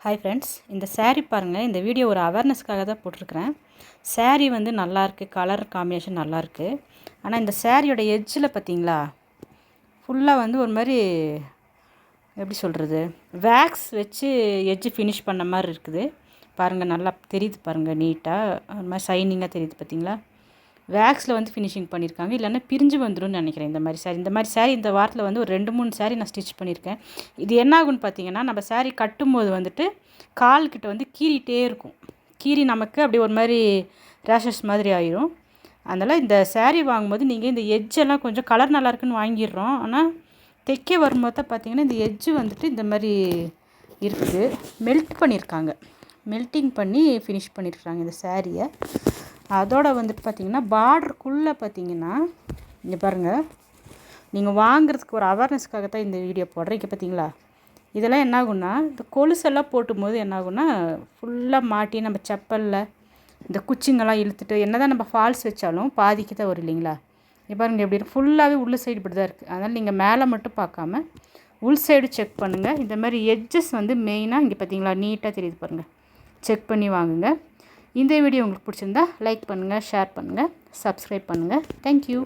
Hi friends, இந்த saree பாருங்கள். இந்த வீடியோ ஒரு அவேர்னஸ்க்காக தான் போட்டிருக்கிறேன். saree வந்து நல்லாயிருக்கு, கலர் காம்பினேஷன் நல்லாயிருக்கு. ஆனால் இந்த சாரியோட எட்ஜில் பார்த்தீங்களா, ஃபுல்லாக வந்து ஒரு மாதிரி எப்படி சொல்கிறது, வேக்ஸ் வச்சு எட்ஜு ஃபினிஷ் பண்ண மாதிரி இருக்குது. பாருங்கள், நல்லா தெரியுது பாருங்கள், நீட்டாக ஒரு மாதிரி ஷைனிங்காக தெரியுது பார்த்தீங்களா. வேக்ஸில் வந்து ஃபினிஷிங் பண்ணியிருக்காங்க. இல்லைன்னா பிரிஞ்சு வந்துடும் நினைக்கிறேன். இந்த மாதிரி சாரீ இந்த வாரத்தில் வந்து ஒரு 2-3 சாரீ நான் ஸ்டிச் பண்ணியிருக்கேன். இது என்ன ஆகுன்னு பார்த்தீங்கன்னா, நம்ம சாரீ கட்டும்போது வந்துட்டு கால்கிட்ட வந்து கீறிட்டே இருக்கும். கீறி நமக்கு அப்படி ஒரு மாதிரி ரேஷஸ் மாதிரி ஆயிரும். அதனால் இந்த சாரீ வாங்கும்போது நீங்கள் இந்த எட்ஜெல்லாம் கொஞ்சம் கலர் நல்லாயிருக்குன்னு வாங்கிடுறோம். ஆனால் தைக்க வரும்போது தான் பார்த்தீங்கன்னா இந்த எட்ஜு வந்துட்டு இந்த மாதிரி இருக்குது. மெல்ட் பண்ணியிருக்காங்க, மெல்ட்டிங் பண்ணி ஃபினிஷ் பண்ணியிருக்காங்க இந்த சாரியை. அதோடு வந்துட்டு பார்த்திங்கன்னா பார்டருக்குள்ளே பார்த்திங்கன்னா இங்கே பாருங்கள், நீங்கள் வாங்குறதுக்கு ஒரு அவேர்னஸ்க்காக தான் இந்த வீடியோ போடுறேன். இங்கே பார்த்தீங்களா, இதெல்லாம் என்ன ஆகுன்னா, இந்த கொலுசெல்லாம் போட்டும்போது என்ன ஆகுன்னா ஃபுல்லாக மாட்டி நம்ம செப்பலில் இந்த குச்சிங்கெல்லாம் இழுத்துட்டு என்ன தான் நம்ம ஃபால்ஸ் வச்சாலும் பாதிக்கு தான் வரும் இல்லைங்களா. இங்கே பாருங்கள், எப்படி ஃபுல்லாகவே உள்ள சைடு இப்படி தான் இருக்குது. அதனால் நீங்கள் மேலே மட்டும் பார்க்காம உள் சைடு செக் பண்ணுங்கள். இந்த மாதிரி எட்ஜஸ் வந்து மெயினாக இங்கே பார்த்தீங்களா நீட்டாக தெரியுது பாருங்கள், செக் பண்ணி வாங்குங்க. இந்த வீடியோ உங்களுக்கு பிடிச்சிருந்தா லைக் பண்ணுங்கள், ஷேர் பண்ணுங்கள், சப்ஸ்கிரைப் பண்ணுங்கள். தேங்க்யூ.